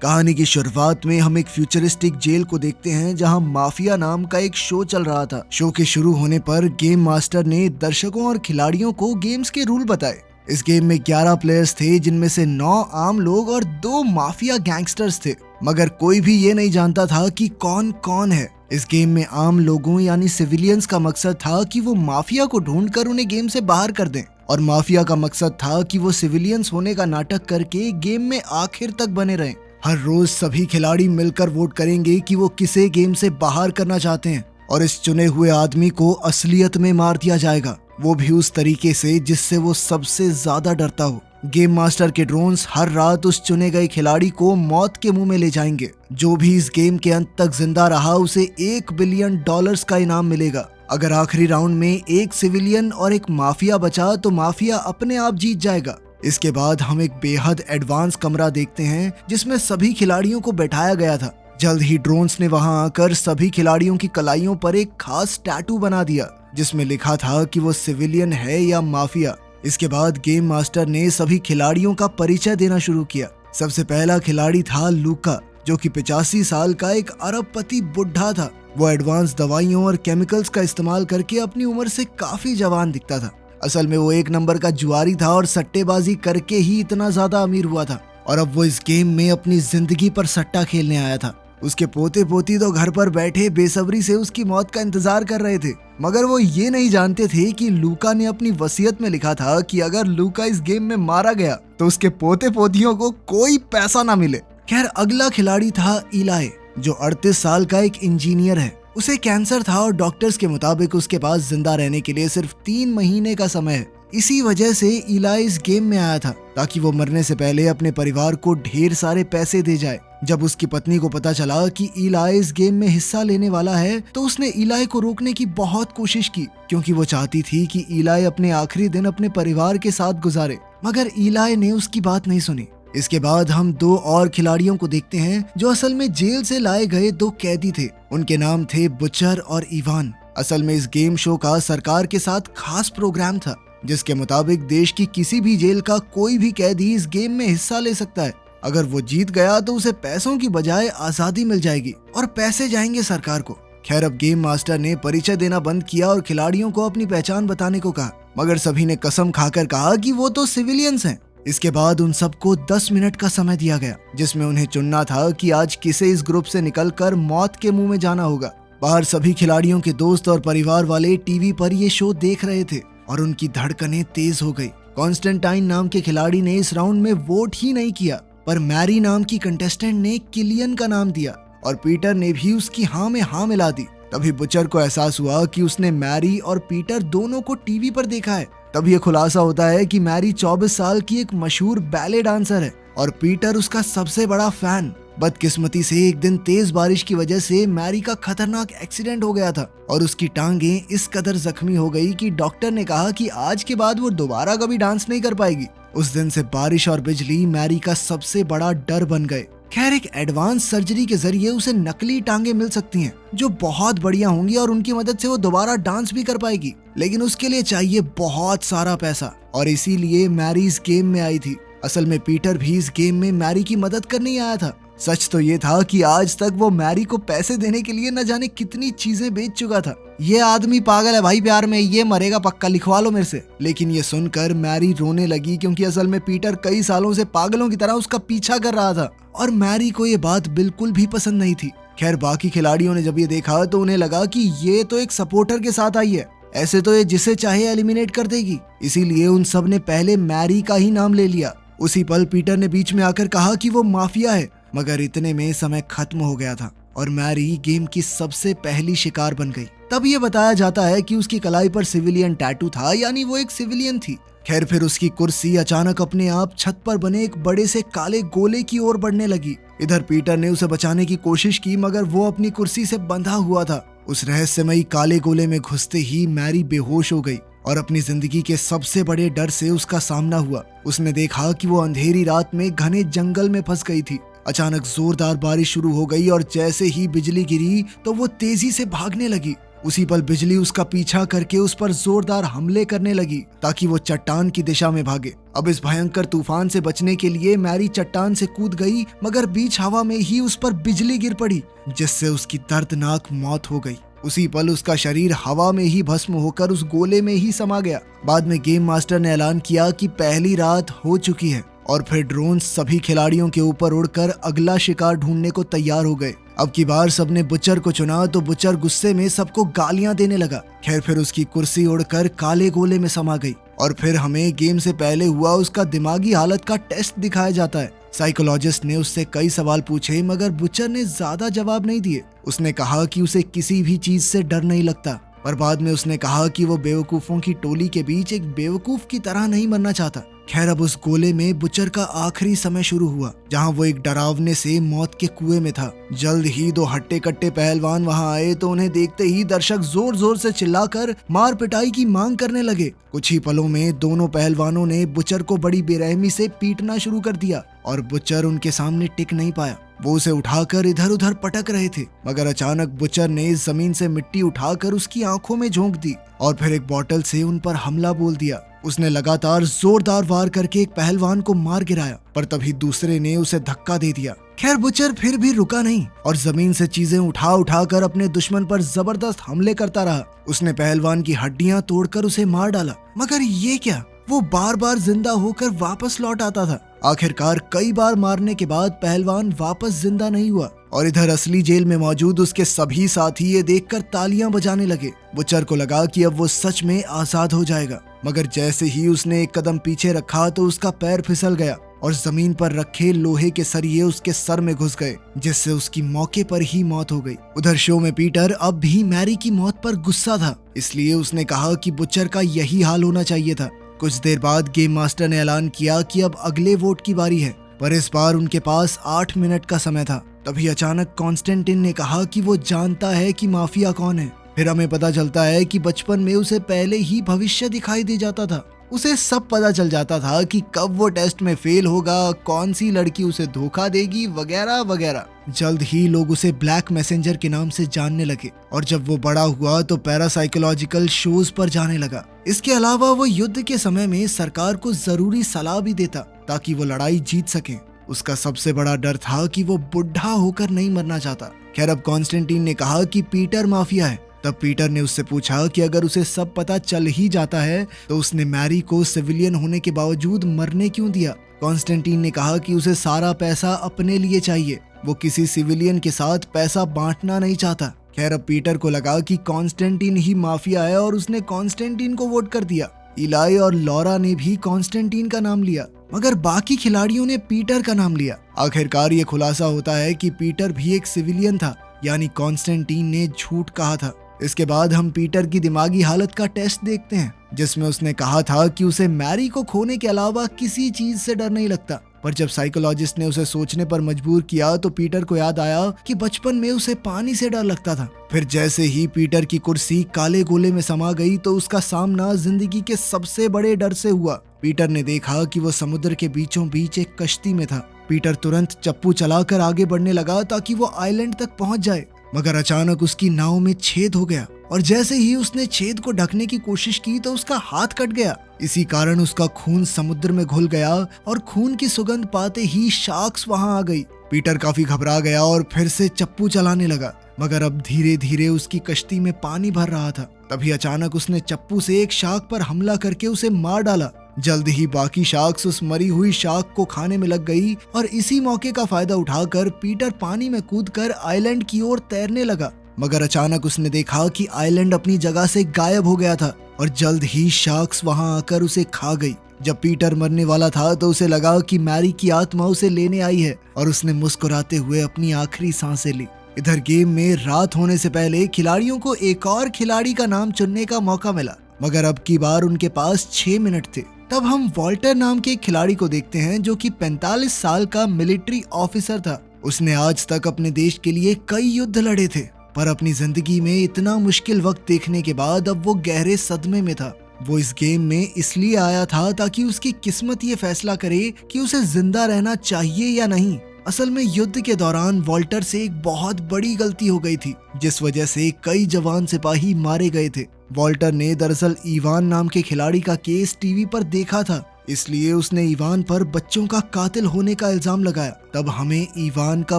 कहानी की शुरुआत में हम एक फ्यूचरिस्टिक जेल को देखते हैं जहां माफिया नाम का एक शो चल रहा था। शो के शुरू होने पर गेम मास्टर ने दर्शकों और खिलाड़ियों को गेम्स के रूल बताए। इस गेम में 11 प्लेयर्स थे, जिनमें से 9 आम लोग और 2 माफिया गैंगस्टर्स थे, मगर कोई भी ये नहीं जानता था कि कौन कौन है। इस गेम में आम लोगों यानी सिविलियंस का मकसद था कि वो माफिया को ढूंढकर उन्हें गेम से बाहर कर दें, और माफिया का मकसद था कि वो सिविलियंस होने का नाटक करके गेम में आखिर तक बने रहें। हर रोज सभी खिलाड़ी मिलकर वोट करेंगे कि वो किसे गेम से बाहर करना चाहते हैं, और इस चुने हुए आदमी को असलियत में मार दिया जाएगा, वो भी उस तरीके से जिससे वो सबसे ज्यादा डरता हो। गेम मास्टर के ड्रोन्स हर रात उस चुने गए खिलाड़ी को मौत के मुंह में ले जाएंगे। जो भी इस गेम के अंत तक जिंदा रहा उसे $1 बिलियन का इनाम मिलेगा। अगर आखिरी राउंड में एक सिविलियन और एक माफिया बचा तो माफिया अपने आप जीत जाएगा। इसके बाद हम एक बेहद एडवांस कमरा देखते हैं जिसमें सभी खिलाड़ियों को बैठाया गया था। जल्द ही ड्रोन्स ने वहां आकर सभी खिलाड़ियों की कलाइयों पर एक खास टैटू बना दिया जिसमें लिखा था कि वो सिविलियन है या माफिया। इसके बाद गेम मास्टर ने सभी खिलाड़ियों का परिचय देना शुरू किया। सबसे पहला खिलाड़ी था लूका, जो कि 85 साल का एक अरबपति बुढ़ा था। वो एडवांस दवाइयों और केमिकल्स का इस्तेमाल करके अपनी उम्र से काफी जवान दिखता था। असल में वो 1 नंबर का जुआरी था और सट्टेबाजी करके ही इतना ज्यादा अमीर हुआ था, और अब वो इस गेम में अपनी जिंदगी पर सट्टा खेलने आया था। उसके पोते पोती तो घर पर बैठे बेसब्री से उसकी मौत का इंतजार कर रहे थे, मगर वो ये नहीं जानते थे कि लूका ने अपनी वसीयत में लिखा था कि अगर लूका इस गेम में मारा गया तो उसके पोते पोतियों को कोई पैसा ना मिले। खैर, अगला खिलाड़ी था इलाय, जो 38 साल का एक इंजीनियर है। उसे कैंसर था और डॉक्टर्स के मुताबिक उसके पास जिंदा रहने के लिए सिर्फ 3 महीने का समय है। इसी वजह से इलाय इस गेम में आया था ताकि वो मरने से पहले अपने परिवार को ढेर सारे पैसे दे जाए। जब उसकी पत्नी को पता चला कि इलाय इस गेम में हिस्सा लेने वाला है तो उसने इलाय को रोकने की बहुत कोशिश की, क्योंकि वो चाहती थी कि इलाय अपने आखिरी दिन अपने परिवार के साथ गुजारे, मगर इलाय ने उसकी बात नहीं सुनी। इसके बाद हम 2 और खिलाड़ियों को देखते हैं जो असल में जेल से लाए गए 2 कैदी थे। उनके नाम थे बुचर और इवान। असल में इस गेम शो का सरकार के साथ खास प्रोग्राम था जिसके मुताबिक देश की किसी भी जेल का कोई भी कैदी इस गेम में हिस्सा ले सकता है। अगर वो जीत गया तो उसे पैसों की बजाय आजादी मिल जाएगी और पैसे जाएंगे सरकार को। खैर, अब गेम मास्टर ने परिचय देना बंद किया और खिलाड़ियों को अपनी पहचान बताने को कहा, मगर सभी ने कसम खाकर कहा कि वो तो सिविलियंस हैं। इसके बाद उन सबको 10 मिनट का समय दिया गया जिसमें उन्हें चुनना था कि आज किसे इस ग्रुप से निकलकर मौत के मुंह में जाना होगा। बाहर सभी खिलाड़ियों के दोस्त और परिवार वाले टीवी पर ये शो देख रहे थे और उनकी धड़कनें तेज हो गई। कॉन्स्टेंटाइन नाम के खिलाड़ी ने इस राउंड में वोट ही नहीं किया, पर मैरी नाम की कंटेस्टेंट ने किलियन का नाम दिया और पीटर ने भी उसकी हाँ में हाँ मिला दी। तभी बुचर को एहसास हुआ कि उसने मैरी और पीटर दोनों को टीवी पर देखा है। तब ये खुलासा होता है कि मैरी 24 साल की एक मशहूर बैले डांसर है और पीटर उसका सबसे बड़ा फैन। बदकिस्मती से एक दिन तेज बारिश की वजह से मैरी का खतरनाक एक्सीडेंट हो गया था और उसकी टांगें इस कदर जख्मी हो गई कि डॉक्टर ने कहा कि आज के बाद वो दोबारा कभी डांस नहीं कर पाएगी। उस दिन से बारिश और बिजली मैरी का सबसे बड़ा डर बन गए। खैर, एक एडवांस सर्जरी के जरिए उसे नकली टांगे मिल सकती हैं जो बहुत बढ़िया होंगी और उनकी मदद से वो दोबारा डांस भी कर पाएगी, लेकिन उसके लिए चाहिए बहुत सारा पैसा, और इसीलिए मैरी इस गेम में आई थी। असल में पीटर भी इस गेम में मैरी की मदद करने ही आया था। सच तो ये था कि आज तक वो मैरी को पैसे देने के लिए न जाने कितनी चीजें बेच चुका था। ये आदमी पागल है भाई प्यार में, ये मरेगा पक्का, लिखवा लो मेरे से। लेकिन ये सुनकर मैरी रोने लगी, क्योंकि असल में पीटर कई सालों से पागलों की तरह उसका पीछा कर रहा था और मैरी को ये बात बिल्कुल भी पसंद नहीं थी। खैर, बाकी खिलाड़ियों ने जब ये देखा तो उन्हें लगा कि ये तो एक सपोर्टर के साथ आई है, ऐसे तो ये जिसे चाहे एलिमिनेट कर देगी। इसीलिए उन सब ने पहले मैरी का ही नाम ले लिया। उसी पल पीटर ने बीच में आकर कहा कि वो माफिया है, मगर इतने में समय खत्म हो गया था और मैरी गेम की सबसे पहली शिकार बन गई। तब ये बताया जाता है कि उसकी कलाई पर सिविलियन टैटू था, यानी वो एक सिविलियन थी। खैर, फिर उसकी कुर्सी अचानक अपने आप छत पर बने एक बड़े से काले गोले की ओर बढ़ने लगी। इधर पीटर ने उसे बचाने की कोशिश की, मगर वो अपनी कुर्सी से बंधा हुआ था। उस रहस्यमयी काले गोले में घुसते ही मैरी बेहोश हो गई और अपनी जिंदगी के सबसे बड़े डर से उसका सामना हुआ। उसने देखा कि वो अंधेरी रात में घने जंगल में फंस गई थी। अचानक जोरदार बारिश शुरू हो गई और जैसे ही बिजली गिरी तो वो तेजी से भागने लगी। उसी पल बिजली उसका पीछा करके उस पर जोरदार हमले करने लगी ताकि वो चट्टान की दिशा में भागे। अब इस भयंकर तूफान से बचने के लिए मैरी चट्टान से कूद गई, मगर बीच हवा में ही उस पर बिजली गिर पड़ी, जिससे उसकी दर्दनाक मौत हो गई। उसी पल उसका शरीर हवा में ही भस्म होकर उस गोले में ही समा गया। बाद में गेम मास्टर ने ऐलान किया कि पहली रात हो चुकी है और फिर ड्रोन सभी खिलाड़ियों के ऊपर उड़कर अगला शिकार ढूंढने को तैयार हो गए। अब की बार सबने बुचर को चुना तो बुचर गुस्से में सबको गालियां देने लगा। खैर फिर उसकी कुर्सी उड़कर काले गोले में समा गई और फिर हमें गेम से पहले हुआ उसका दिमागी हालत का टेस्ट दिखाया जाता है। साइकोलॉजिस्ट ने उससे कई सवाल पूछे, मगर बुचर ने ज्यादा जवाब नहीं दिए। उसने कहा कि उसे किसी भी चीज से डर नहीं लगता, पर बाद में उसने कहा कि वो बेवकूफों की टोली के बीच एक बेवकूफ की तरह नहीं मरना चाहता। खैर अब उस गोले में बुचर का आखिरी समय शुरू हुआ, जहां वो एक डरावने से मौत के कुएं में था। जल्द ही दो हट्टे कट्टे पहलवान वहां आए तो उन्हें देखते ही दर्शक जोर जोर से चिल्लाकर मार पिटाई की मांग करने लगे। कुछ ही पलों में दोनों पहलवानों ने बुचर को बड़ी बेरहमी से पीटना शुरू कर दिया और बुचर उनके सामने टिक नहीं पाया। वो उसे उठाकर इधर उधर पटक रहे थे, मगर अचानक बुचर ने जमीन से मिट्टी उठाकर उसकी आंखों में झोंक दी और फिर एक बोतल से उन पर हमला बोल दिया। उसने लगातार जोरदार वार करके एक पहलवान को मार गिराया, पर तभी दूसरे ने उसे धक्का दे दिया। खैर बुचर फिर भी रुका नहीं और जमीन से चीजें उठा उठा कर अपने दुश्मन पर जबरदस्त हमले करता रहा। उसने पहलवान की हड्डियां तोड़कर उसे मार डाला, मगर ये क्या, वो बार बार जिंदा होकर वापस लौट आता था। आखिरकार कई बार मारने के बाद पहलवान वापस जिंदा नहीं हुआ और इधर असली जेल में मौजूद उसके सभी साथी ये देखकर तालियां बजाने लगे। बुचर को लगा कि अब वो सच में आजाद हो जाएगा, मगर जैसे ही उसने एक कदम पीछे रखा तो उसका पैर फिसल गया और जमीन पर रखे लोहे के सरिये उसके सर में घुस गए, जिससे उसकी मौके पर ही मौत हो गई। उधर शो में पीटर अब भी मैरी की मौत पर गुस्सा था, इसलिए उसने कहा कि बुचर का यही हाल होना चाहिए था। कुछ देर बाद गेम मास्टर ने ऐलान किया कि अब अगले वोट की बारी है, पर इस बार उनके पास 8 मिनट का समय था। तभी अचानक कॉन्स्टेंटिन ने कहा कि वो जानता है कि माफिया कौन है। फिर हमें पता चलता है कि बचपन में उसे पहले ही भविष्य दिखाई दे जाता था। उसे सब पता चल जाता था कि कब वो टेस्ट में फेल होगा, कौन सी लड़की उसे धोखा देगी, वगैरह वगैरह। जल्द ही लोग उसे ब्लैक मैसेंजर के नाम से जानने लगे और जब वो बड़ा हुआ तो पैरासाइकोलॉजिकल शोज पर जाने लगा। इसके अलावा वो युद्ध के समय में सरकार को जरूरी सलाह भी देता ताकि वो लड़ाई जीत सके। उसका सबसे बड़ा डर था कि वो बुढ़ा होकर नहीं मरना चाहता। खैर अब कॉन्स्टेंटीन ने कहा कि पीटर माफिया है। तब पीटर ने उससे पूछा कि अगर उसे सब पता चल ही जाता है तो उसने मैरी को सिविलियन होने के बावजूद मरने क्यों दिया। कॉन्स्टेंटीन ने कहा कि उसे सारा पैसा अपने लिए चाहिए, वो किसी सिविलियन के साथ पैसा बांटना नहीं चाहता। खैर अब पीटर को लगा कि कॉन्स्टेंटीन ही माफिया है और उसने कॉन्स्टेंटीन को वोट कर दिया। इलाई और लॉरा ने भी कॉन्स्टेंटीन का नाम लिया, मगर बाकी खिलाड़ियों ने पीटर का नाम लिया। आखिरकार ये खुलासा होता है कि पीटर भी एक सिविलियन था, यानी कॉन्स्टेंटीन ने झूठ कहा था। इसके बाद हम पीटर की दिमागी हालत का टेस्ट देखते हैं, जिसमें उसने कहा था कि उसे मैरी को खोने के अलावा किसी चीज से डर नहीं लगता। पर जब साइकोलॉजिस्ट ने उसे सोचने पर मजबूर किया तो पीटर को याद आया कि बचपन में उसे पानी से डर लगता था। फिर जैसे ही पीटर की कुर्सी काले गोले में समा गई तो उसका सामना जिंदगी के सबसे बड़े डर से हुआ। पीटर ने देखा कि वो समुद्र के बीचों बीच एक कश्ती में था। पीटर तुरंत चप्पू चलाकर आगे बढ़ने लगा ताकि वो आइलैंड तक पहुंच जाए, मगर अचानक उसकी नाव में छेद हो गया और जैसे ही उसने छेद को ढकने की कोशिश की तो उसका हाथ कट गया। इसी कारण उसका खून समुद्र में घुल गया और खून की सुगंध पाते ही शार्क्स वहां आ गई। पीटर काफी घबरा गया और फिर से चप्पू चलाने लगा, मगर अब धीरे धीरे उसकी कश्ती में पानी भर रहा था। तभी अचानक उसने चप्पू से एक शार्क पर हमला करके उसे मार डाला। जल्द ही बाकी शार्क्स उस मरी हुई शार्क को खाने में लग गई और इसी मौके का फायदा उठाकर पीटर पानी में कूदकर आइलैंड की ओर तैरने लगा। मगर अचानक उसने देखा कि आइलैंड अपनी जगह से गायब हो गया था और जल्द ही शार्क्स वहां आकर उसे खा गई। जब पीटर मरने वाला था तो उसे लगा कि मैरी की आत्मा उसे लेने आई है और उसने मुस्कुराते हुए अपनी आखिरी सांसें ली। इधर गेम में रात होने से पहले खिलाड़ियों को एक और खिलाड़ी का नाम चुनने का मौका मिला, मगर अब की बार उनके पास 6 मिनट थे। तब हम वॉल्टर नाम के एक खिलाड़ी को देखते हैं जो कि 45 साल का मिलिट्री ऑफिसर था। उसने आज तक अपने देश के लिए कई युद्ध लड़े थे, पर अपनी जिंदगी में इतना मुश्किल वक्त देखने के बाद अब वो गहरे सदमे में था। वो इस गेम में इसलिए आया था ताकि उसकी किस्मत ये फैसला करे कि उसे जिंदा रहना चाहिए या नहीं। असल में युद्ध के दौरान वॉल्टर से एक बहुत बड़ी गलती हो गई थी, जिस वजह से कई जवान सिपाही मारे गए थे। वॉल्टर ने दरअसल इवान नाम के खिलाड़ी का केस टीवी पर देखा था, इसलिए उसने इवान पर बच्चों का कातिल होने का इल्जाम लगाया। तब हमें इवान का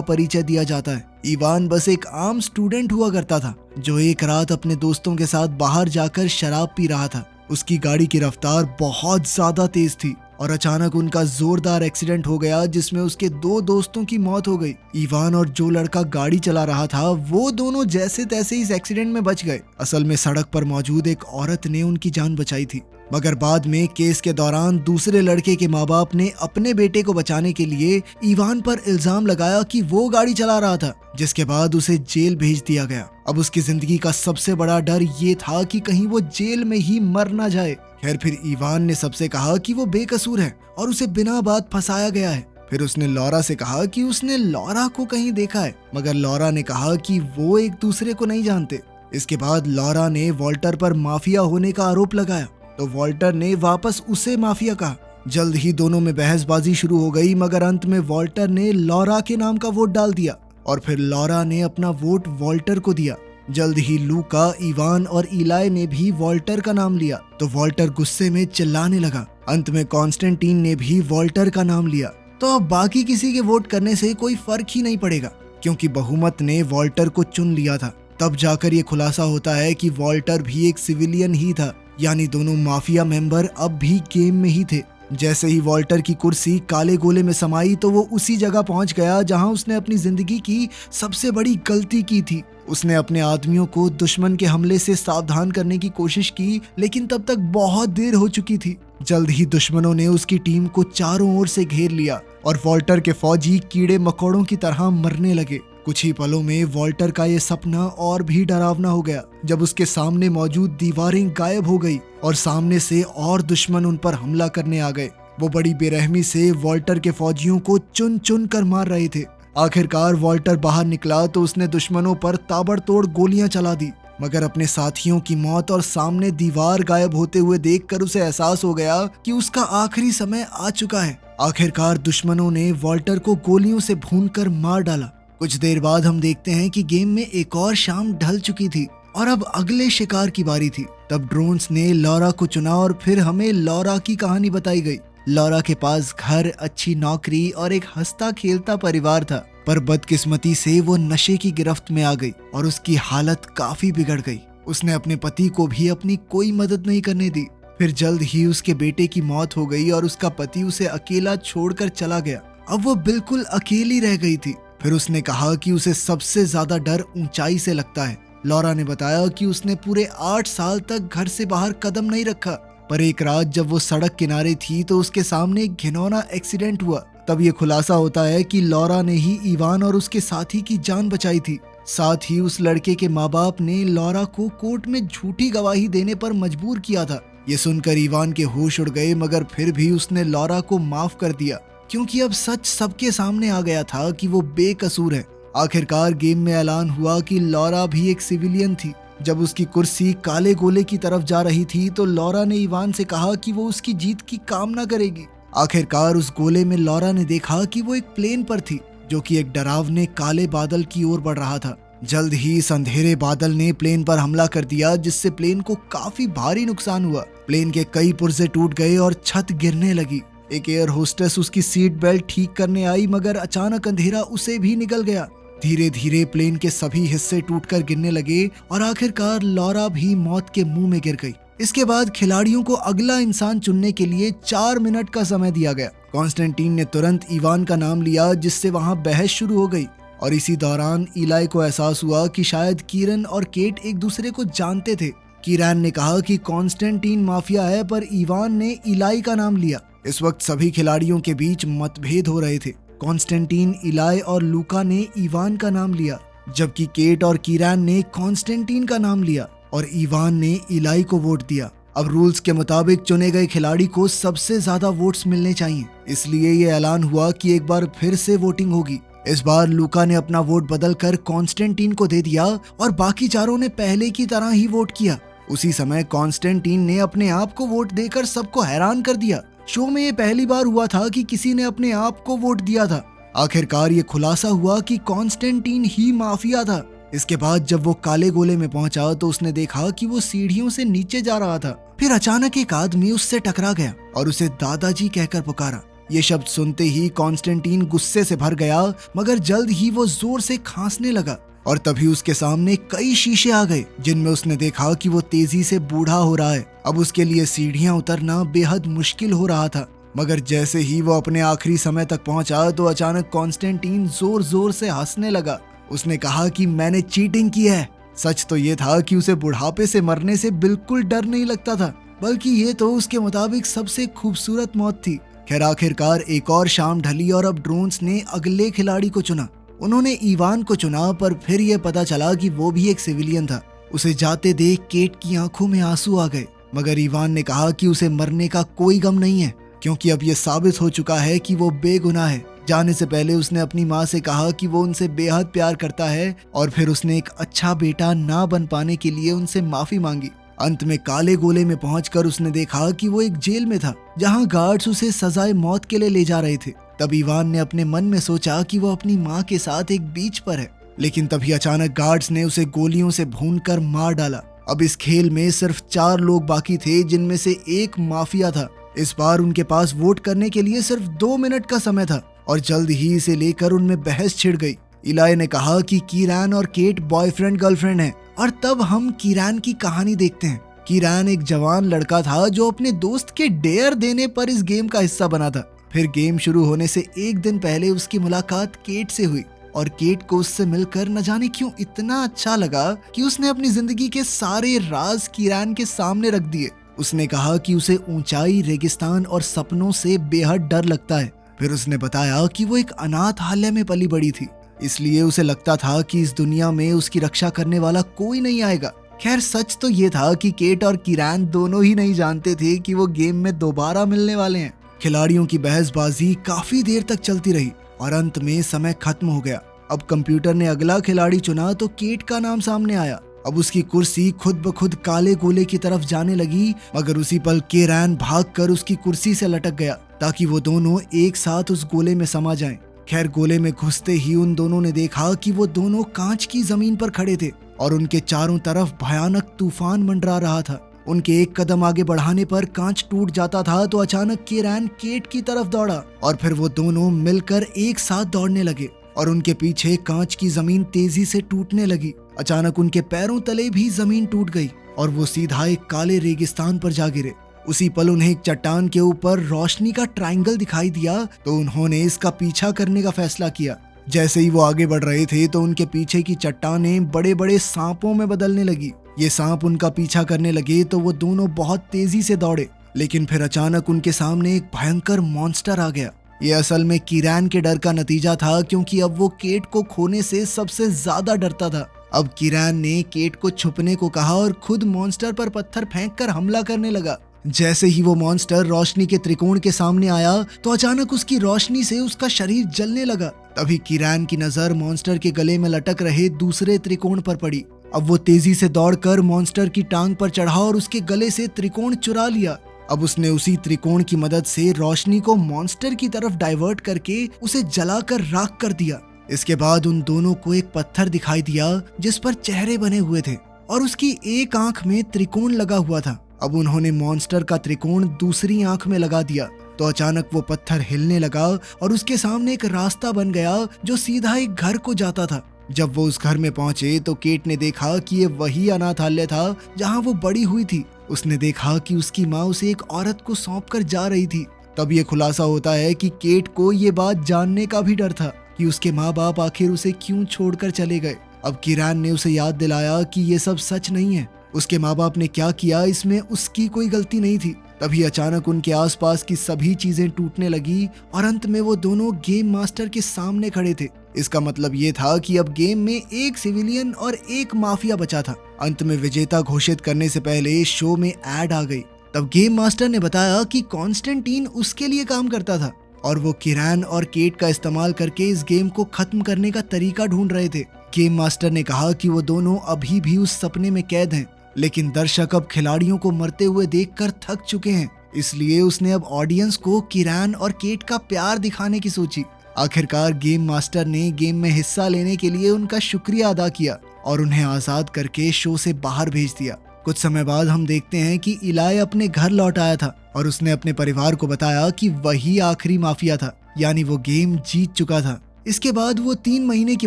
परिचय दिया जाता है। इवान बस एक आम स्टूडेंट हुआ करता था, जो एक रात अपने दोस्तों के साथ बाहर जाकर शराब पी रहा था। उसकी गाड़ी की रफ्तार बहुत ज्यादा तेज थी और अचानक उनका जोरदार एक्सीडेंट हो गया, जिसमें उसके 2 दोस्तों की मौत हो गई। इवान और जो लड़का गाड़ी चला रहा था वो दोनों जैसे तैसे इस एक्सीडेंट में बच गए। असल में सड़क पर मौजूद एक औरत ने उनकी जान बचाई थी, मगर बाद में केस के दौरान दूसरे लड़के के माँ बाप ने अपने बेटे को बचाने के लिए इवान पर इल्जाम लगाया कि वो गाड़ी चला रहा था, जिसके बाद उसे जेल भेज दिया गया। अब उसकी जिंदगी का सबसे बड़ा डर ये था कि कहीं वो जेल में ही मर ना जाए। खैर, फिर इवान ने सबसे कहा कि वो बेकसूर है और उसे बिना बात फंसाया गया है। फिर उसने लॉरा से कहा कि उसने लॉरा को कहीं देखा है, मगर लॉरा ने कहा कि वो एक दूसरे को नहीं जानते। इसके बाद लॉरा ने वॉल्टर पर माफिया होने का आरोप लगाया, तो वॉल्टर ने वापस उसे माफिया कहा। जल्द ही दोनों में बहसबाजी शुरू हो गई, मगर अंत में वॉल्टर ने लॉरा के नाम का वोट डाल दिया और फिर लॉरा ने अपना वोट वॉल्टर को दिया। जल्द ही लूका, इवान और इलाई ने भी वॉल्टर का नाम लिया, तो वॉल्टर गुस्से में चिल्लाने लगा। अंत में कॉन्स्टेंटीन ने भी वॉल्टर का नाम लिया। तो अब बाकी किसी के वोट करने से कोई फर्क ही नहीं पड़ेगा, क्योंकि बहुमत ने वॉल्टर को चुन लिया था। तब जाकर ये खुलासा होता है कि वॉल्टर भी एक सिविलियन ही था, यानी दोनों माफिया मेंबर अब भी गेम में ही थे। जैसे ही वॉल्टर की कुर्सी काले गोले में समाई, तो वो उसी जगह पहुंच गया जहां उसने अपनी जिंदगी की सबसे बड़ी गलती की थी। उसने अपने आदमियों को दुश्मन के हमले से सावधान करने की कोशिश की, लेकिन तब तक बहुत देर हो चुकी थी। जल्द ही दुश्मनों ने उसकी टीम को चारों ओर से घेर लिया और वॉल्टर के फौजी कीड़े मकोड़ों की तरह मरने लगे। कुछ ही पलों में वॉल्टर का ये सपना और भी डरावना हो गया, जब उसके सामने मौजूद दीवारें गायब हो गई और सामने से और दुश्मन उन पर हमला करने आ गए। वो बड़ी बेरहमी से वॉल्टर के फौजियों को चुन चुन कर मार रहे थे। आखिरकार वॉल्टर बाहर निकला तो उसने दुश्मनों पर ताबड़तोड़ गोलियां चला दी, मगर अपने साथियों की मौत और सामने दीवार गायब होते हुए देखकर उसे एहसास हो गया कि उसका आखिरी समय आ चुका है। आखिरकार दुश्मनों ने वॉल्टर को गोलियों से भूनकर मार डाला। कुछ देर बाद हम देखते हैं कि गेम में एक और शाम ढल चुकी थी और अब अगले शिकार की बारी थी। तब ड्रोन्स ने लॉरा को चुना और फिर हमें लॉरा की कहानी बताई गई। लॉरा के पास घर, अच्छी नौकरी और एक हंसता खेलता परिवार था, पर बदकिस्मती से वो नशे की गिरफ्त में आ गई और उसकी हालत काफी बिगड़ गई। उसने अपने पति को भी अपनी कोई मदद नहीं करने दी। फिर जल्द ही उसके बेटे की मौत हो गई और उसका पति उसे अकेला छोड़कर चला गया। अब वो बिल्कुल अकेली रह गई थी। फिर उसने कहा कि उसे सबसे ज्यादा डर ऊंचाई से लगता है। लॉरा ने बताया कि उसने पूरे 8 साल तक घर से बाहर कदम नहीं रखा, पर एक रात जब वो सड़क किनारे थी तो उसके सामने एक घिनौना एक्सीडेंट हुआ। तब ये खुलासा होता है कि लॉरा ने ही इवान और उसके साथी की जान बचाई थी। साथ ही उस लड़के के माँ बाप ने लॉरा को कोर्ट में झूठी गवाही देने पर मजबूर किया था। ये सुनकर इवान के होश उड़ गए, मगर फिर भी उसने लॉरा को माफ कर दिया, क्योंकि अब सच सबके सामने आ गया था कि वो बेकसूर है। आखिरकार गेम में ऐलान हुआ कि लॉरा भी एक सिविलियन थी। जब उसकी कुर्सी काले गोले की तरफ जा रही थी तो लॉरा ने इवान से कहा कि वो उसकी जीत की कामना करेगी। आखिरकार उस गोले में लॉरा ने देखा कि वो एक प्लेन पर थी, जो कि एक डरावने काले बादल की ओर बढ़ रहा था। जल्द ही इस अंधेरे बादल ने प्लेन पर हमला कर दिया, जिससे प्लेन को काफी भारी नुकसान हुआ। प्लेन के कई पुर्जे टूट गए और छत गिरने लगी। एक एयर होस्टेस उसकी सीट बेल्ट ठीक करने आई, मगर अचानक अंधेरा उसे भी निकल गया। धीरे धीरे प्लेन के सभी हिस्से टूटकर गिरने लगे और आखिरकार लॉरा भी मौत के मुंह में गिर गई। इसके बाद खिलाड़ियों को अगला इंसान चुनने के लिए 4 मिनट का समय दिया गया। कॉन्स्टेंटीन ने तुरंत इवान का नाम लिया, जिससे वहां बहस शुरू हो गई और इसी दौरान इलाई को एहसास हुआ कि शायद कीरन और केट एक दूसरे को जानते थे। कीरन ने कहा कि कॉन्स्टेंटीन माफिया है, पर इवान ने इलाई का नाम लिया। इस वक्त सभी खिलाड़ियों के बीच मतभेद हो रहे थे। कॉन्स्टेंटीन, इलाई और लूका ने इवान का नाम लिया, जबकि केट और कीरन ने कॉन्स्टेंटीन का नाम लिया और इवान ने इलाई को वोट दिया। अब रूल्स के मुताबिक चुने गए खिलाड़ी को सबसे ज्यादा वोट्स मिलने चाहिए, इसलिए ये ऐलान हुआ कि एक बार फिर से वोटिंग होगी। इस बार लूका ने अपना वोट बदलकर कॉन्स्टेंटीन को दे दिया और बाकी चारों ने पहले की तरह ही वोट किया। उसी समय कॉन्स्टेंटीन ने अपने आप को वोट देकर सबको हैरान कर दिया। शो में ये पहली बार हुआ था कि किसी ने अपने आप को वोट दिया था। आखिरकार ये खुलासा हुआ कि कॉन्स्टेंटीन ही माफिया था। इसके बाद जब वो काले गोले में पहुंचा तो उसने देखा कि वो सीढ़ियों से नीचे जा रहा था। फिर अचानक एक आदमी उससे टकरा गया और उसे दादाजी कहकर पुकारा। ये शब्द सुनते ही कॉन्स्टेंटीन गुस्से से भर गया, मगर जल्द ही वो जोर से खांसने लगा और तभी उसके सामने कई शीशे आ गए जिनमें उसने देखा कि वो तेजी से बूढ़ा हो रहा है। अब उसके लिए सीढ़ियां उतरना बेहद मुश्किल हो रहा था। मगर जैसे ही वो अपने आखिरी समय तक पहुंचा तो अचानक कॉन्स्टेंटीन जोर जोर से हंसने लगा। उसने कहा कि मैंने चीटिंग की है। सच तो ये था कि उसे बुढ़ापे से मरने से बिल्कुल डर नहीं लगता था, बल्कि ये तो उसके मुताबिक सबसे खूबसूरत मौत थी। खैर आखिरकार एक और शाम ढली और अब ड्रोन्स ने अगले खिलाड़ी को चुना। उन्होंने इवान को चुना, पर फिर यह पता चला कि वो भी एक सिविलियन था। उसे जाते देख केट की आंखों में आंसू आ गए, मगर इवान ने कहा कि उसे मरने का कोई गम नहीं है, क्योंकि अब यह साबित हो चुका है कि वो बेगुनाह है। जाने से पहले उसने अपनी माँ से कहा कि वो उनसे बेहद प्यार करता है और फिर उसने एक अच्छा बेटा ना बन पाने के लिए उनसे माफी मांगी। अंत में काले गोले में पहुंचकर उसने देखा कि वो एक जेल में था, जहां गार्ड्स उसे सजाए मौत के लिए ले जा रहे थे। तब इवान ने अपने मन में सोचा कि वो अपनी माँ के साथ एक बीच पर है, लेकिन तभी अचानक गार्ड्स ने उसे गोलियों से भूनकर मार डाला। अब इस खेल में सिर्फ 4 लोग बाकी थे, जिनमें से एक माफिया था। इस बार उनके पास वोट करने के लिए सिर्फ 2 मिनट का समय था और जल्द ही इसे लेकर उनमें बहस छिड़ गई। इलाई ने कहा कि कीरान और केट बॉयफ्रेंड गर्लफ्रेंड हैं, और तब हम कीरान की कहानी देखते हैं। कीरान एक जवान लड़का था जो अपने दोस्त के डेयर देने पर इस गेम का हिस्सा बना था। फिर गेम शुरू होने से एक दिन पहले उसकी मुलाकात केट से हुई और केट को उससे मिलकर न जाने क्यों इतना अच्छा लगा कि उसने अपनी जिंदगी के सारे राज कीरान के सामने रख दिए। उसने कहा कि उसे ऊंचाई, रेगिस्तान और सपनों से बेहद डर लगता है। फिर उसने बताया कि वो एक अनाथालय में पली बड़ी थी, इसलिए उसे लगता था कि इस दुनिया में उसकी रक्षा करने वाला कोई नहीं आएगा। खैर सच तो ये था कि केट और कीरान दोनों ही नहीं जानते थे कि वो गेम में दोबारा मिलने वाले हैं। खिलाड़ियों की बहसबाजी काफी देर तक चलती रही और अंत में समय खत्म हो गया। अब कंप्यूटर ने अगला खिलाड़ी चुना तो केट का नाम सामने आया। अब उसकी कुर्सी खुद ब खुद काले गोले की तरफ जाने लगी, मगर उसी पल कीरान भागकर उसकी कुर्सी से लटक गया ताकि वो दोनों एक साथ उस गोले में समा जाएं। खैर गोले में घुसते ही उन दोनों ने देखा कि वो दोनों कांच की जमीन पर खड़े थे और उनके चारों तरफ भयानक तूफान मंडरा रहा था। उनके एक कदम आगे बढ़ाने पर कांच टूट जाता था तो अचानक कीरान केट की तरफ दौड़ा और फिर वो दोनों मिलकर एक साथ दौड़ने लगे और उनके पीछे कांच की जमीन तेजी से टूटने लगी। अचानक उनके पैरों तले भी जमीन टूट गई और वो सीधा एक काले रेगिस्तान पर जा गिरे। उसी पल उन्हें एक चट्टान के ऊपर रोशनी का ट्रायंगल दिखाई दिया तो उन्होंने इसका पीछा करने का फैसला किया। जैसे ही वो आगे बढ़ रहे थे तो उनके पीछे की चट्टानें बड़े बड़े सांपों में बदलने लगी। ये सांप उनका पीछा करने लगे तो वो दोनों बहुत तेजी से दौड़े, लेकिन फिर अचानक उनके सामने एक भयंकर मॉन्स्टर आ गया। ये असल में कीरान के डर का नतीजा था, क्योंकि अब वो केट को खोने से सबसे ज्यादा डरता था। अब कीरान ने केट को छुपने को कहा और खुद मॉन्स्टर पर पत्थर फेंककर हमला करने लगा। जैसे ही वो मॉन्स्टर रोशनी के त्रिकोण के सामने आया तो अचानक उसकी रोशनी से उसका शरीर जलने लगा। तभी कीरान की नजर मॉन्स्टर के गले में लटक रहे दूसरे त्रिकोण पर पड़ी। अब वो तेजी से दौड़कर मॉन्स्टर की टांग पर चढ़ा और उसके गले से त्रिकोण चुरा लिया। अब उसने उसी त्रिकोण की मदद से रोशनी को मॉन्स्टर की तरफ डाइवर्ट करके उसे जलाकर राख कर दिया। इसके बाद उन दोनों को एक पत्थर दिखाई दिया जिस पर चेहरे बने हुए थे और उसकी एक आंख में त्रिकोण लगा हुआ था। अब उन्होंने मॉन्स्टर का त्रिकोण दूसरी आंख में लगा दिया तो अचानक वो पत्थर हिलने लगा और उसके सामने एक रास्ता बन गया जो सीधा एक घर को जाता था। जब वो उस घर में पहुंचे तो केट ने देखा कि ये वही अनाथालय था जहां वो बड़ी हुई थी। उसने देखा कि उसकी माँ उसे एक औरत को सौंपकर जा रही थी। तब ये खुलासा होता है कि केट को ये बात जानने का भी डर था कि उसके माँ बाप आखिर उसे क्यों छोड़कर चले गए। अब कीरान ने उसे याद दिलाया कि ये सब सच नहीं है। उसके माँ बाप ने क्या किया इसमें उसकी कोई गलती नहीं थी। तभी अचानक उनके आसपास की सभी चीजें टूटने लगी और अंत में वो दोनों गेम मास्टर के सामने खड़े थे। इसका मतलब ये था कि अब गेम में एक सिविलियन और एक माफिया बचा था। अंत में विजेता घोषित करने से पहले शो में एड आ गई। तब गेम मास्टर ने बताया कि कॉन्स्टेंटीन उसके लिए काम करता था और वो कीरान और केट का इस्तेमाल करके इस गेम को खत्म करने का तरीका ढूंढ रहे थे। गेम मास्टर ने कहा कि वो दोनों अभी भी उस सपने में कैद हैं, लेकिन दर्शक अब खिलाड़ियों को मरते हुए देखकर थक चुके हैं, इसलिए उसने अब ऑडियंस को कीरान और केट का प्यार दिखाने की सोची। आखिरकार गेम मास्टर ने गेम में हिस्सा लेने के लिए उनका शुक्रिया अदा किया और उन्हें आजाद करके शो से बाहर भेज दिया। कुछ समय बाद हम देखते हैं कि इलाई अपने घर लौट आया था और उसने अपने परिवार को बताया कि वही आखिरी माफिया था, यानी वो गेम जीत चुका था। इसके बाद वो 3 महीने की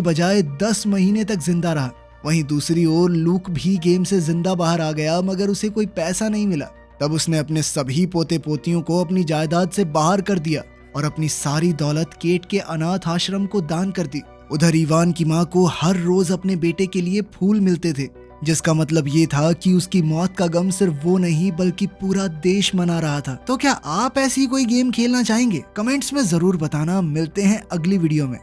बजाय 10 महीने तक जिंदा रहा। वहीं दूसरी ओर लूक भी गेम से जिंदा बाहर आ गया, मगर उसे कोई पैसा नहीं मिला। तब उसने अपने सभी पोते पोतियों को अपनी जायदाद से बाहर कर दिया और अपनी सारी दौलत केट के अनाथ आश्रम को दान कर दी। उधर इवान की माँ को हर रोज अपने बेटे के लिए फूल मिलते थे, जिसका मतलब ये था कि उसकी मौत का गम सिर्फ वो नहीं बल्कि पूरा देश मना रहा था। तो क्या आप ऐसी कोई गेम खेलना चाहेंगे? कमेंट्स में जरूर बताना। मिलते हैं अगली वीडियो में।